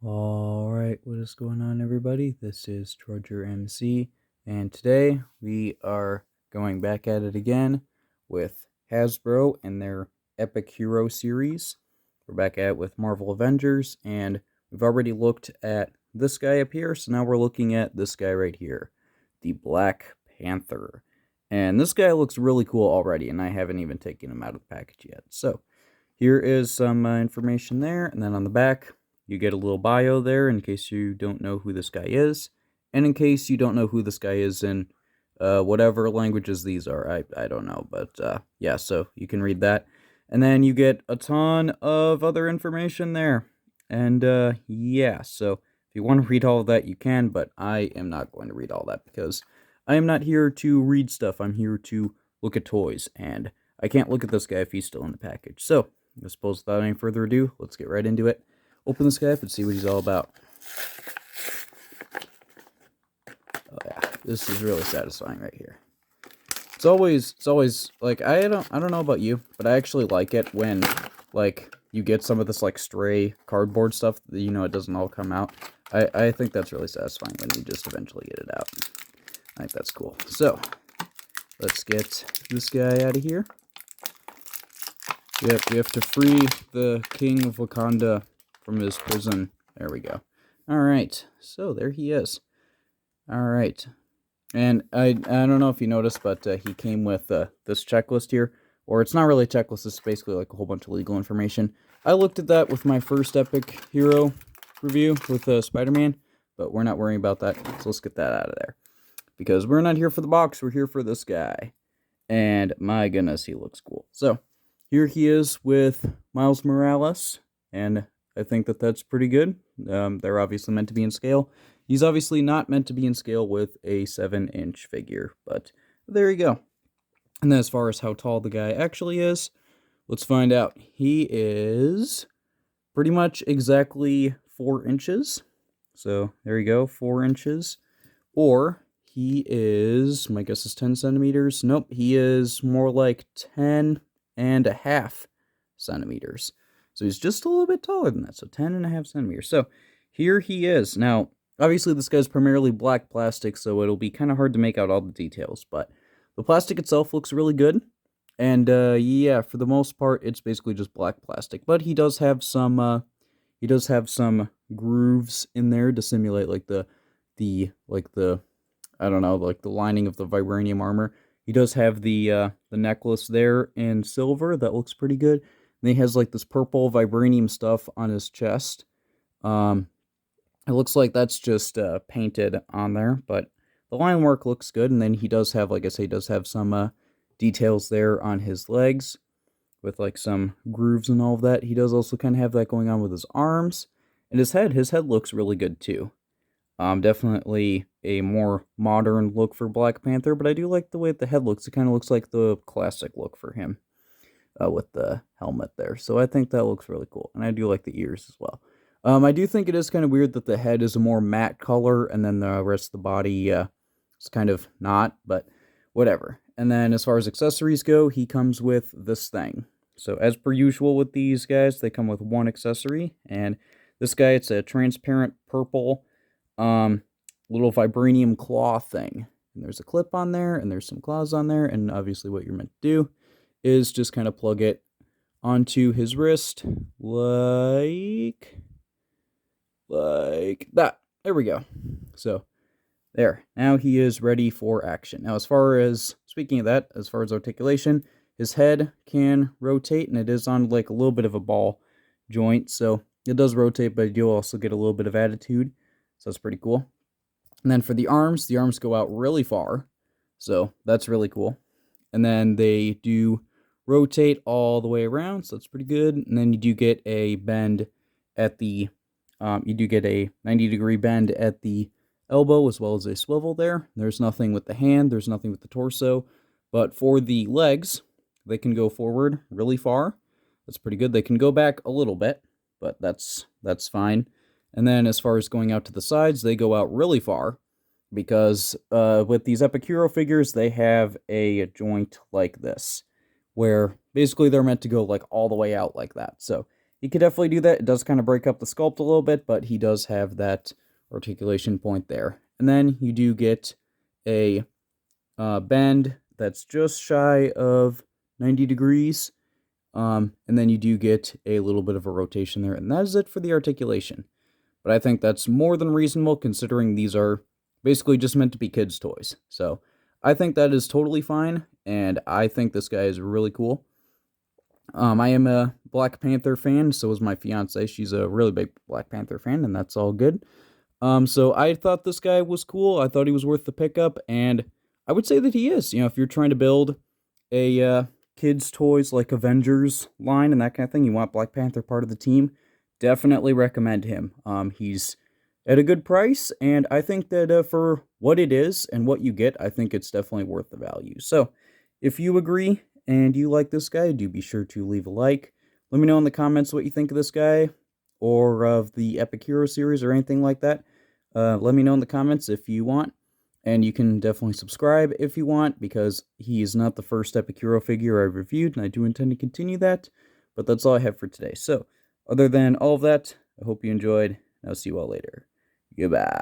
Alright, what is going on, everybody? This is Troger MC, and today we are going back at it again with Hasbro and their Epic Hero series. We're back at it with Marvel Avengers, and we've already looked at this guy up here, so now we're looking at this guy right here, the Black Panther. And this guy looks really cool already, and I haven't even taken him out of the package yet. So, here is some information there, and then on the back, you get a little bio there in case you don't know who this guy is, and in case you don't know who this guy is in whatever languages these are. I don't know, but yeah, so you can read that. And then you get a ton of other information there. And yeah, so if you want to read all of that, you can, but I am not going to read all that because I am not here to read stuff. I'm here to look at toys, and I can't look at this guy if he's still in the package. So, I suppose without any further ado, let's get right into it. Open this guy up and see what he's all about. Oh yeah, this is really satisfying right here. It's always like I don't know about you, but I actually like it when like you get some of this like stray cardboard stuff that it doesn't all come out. I think that's really satisfying when you just eventually get it out. I think that's cool. So let's get this guy out of here. We have to free the King of Wakanda from his prison. There we go. Alright, so there he is. Alright. And I don't know if you noticed, but he came with this checklist here. Or it's not really a checklist, it's basically like a whole bunch of legal information. I looked at that with my first Epic Hero review with Spider-Man, but we're not worrying about that, so let's get that out of there. Because we're not here for the box, we're here for this guy. And my goodness, he looks cool. So, here he is with Miles Morales, and I think that that's pretty good. They're obviously meant to be in scale. He's obviously not meant to be in scale with a 7-inch figure, but there you go. And then as far as how tall the guy actually is, let's find out. He is pretty much exactly 4 inches. So there you go, 4 inches. Or he is, my guess is 10 centimeters. Nope, he is more like 10.5 centimeters. So he's just a little bit taller than that, so 10.5 centimeters. So here he is. Now, obviously this guy's primarily black plastic, so it'll be kind of hard to make out all the details, but the plastic itself looks really good. And yeah, for the most part, it's basically just black plastic. But he does have some grooves in there to simulate like the I don't know, like the lining of the vibranium armor. He does have the necklace there in silver that looks pretty good. And he has like this purple vibranium stuff on his chest. It looks like that's just painted on there, but the line work looks good. And then he does have, like I say, some details there on his legs with like some grooves and all of that. He does also kind of have that going on with his arms and his head. His head looks really good too. Definitely a more modern look for Black Panther, but I do like the way the head looks. It kind of looks like the classic look for him with the helmet there. So I think that looks really cool, and I do like the ears as well. I do think it is kind of weird that the head is a more matte color, and then the rest of the body is kind of not, but whatever. And then as far as accessories go, he comes with this thing. So as per usual with these guys, they come with one accessory, and this guy, it's a transparent purple little vibranium claw thing. And there's a clip on there, and there's some claws on there, and obviously what you're meant to do is just kind of plug it onto his wrist, like that. There we go. So, there. Now he is ready for action. Now, speaking of that, as far as articulation, his head can rotate, and it is on like a little bit of a ball joint, so it does rotate, but you also get a little bit of attitude. So that's pretty cool. And then for the arms go out really far. So that's really cool. And then they do rotate all the way around. So that's pretty good. And then you do get a bend at the, you do get a 90-degree bend at the elbow as well as a swivel there. There's nothing with the hand. There's nothing with the torso. But for the legs, they can go forward really far. That's pretty good. They can go back a little bit, but that's fine. And then as far as going out to the sides, they go out really far because with these Epic Hero figures, they have a joint like this, where basically they're meant to go like all the way out like that. So he could definitely do that. It does kind of break up the sculpt a little bit, but he does have that articulation point there. And then you do get a bend that's just shy of 90 degrees. And then you do get a little bit of a rotation there, and that is it for the articulation. But I think that's more than reasonable considering these are basically just meant to be kids' toys. So I think that is totally fine, and I think this guy is really cool. I am a Black Panther fan, so is my fiance. She's a really big Black Panther fan, and that's all good. So I thought this guy was cool. I thought he was worth the pickup, and I would say that he is. If you're trying to build a kids' toys like Avengers line and that kind of thing, you want Black Panther part of the team, definitely recommend him. He's at a good price, and I think that for what it is and what you get, I think it's definitely worth the value. So if you agree and you like this guy, do be sure to leave a like. Let me know in the comments what you think of this guy or of the Epic Hero series or anything like that. Let me know in the comments if you want. And you can definitely subscribe if you want, because he is not the first Epic Hero figure I've reviewed, and I do intend to continue that. But that's all I have for today. So, other than all of that, I hope you enjoyed, and I'll see you all later. Goodbye.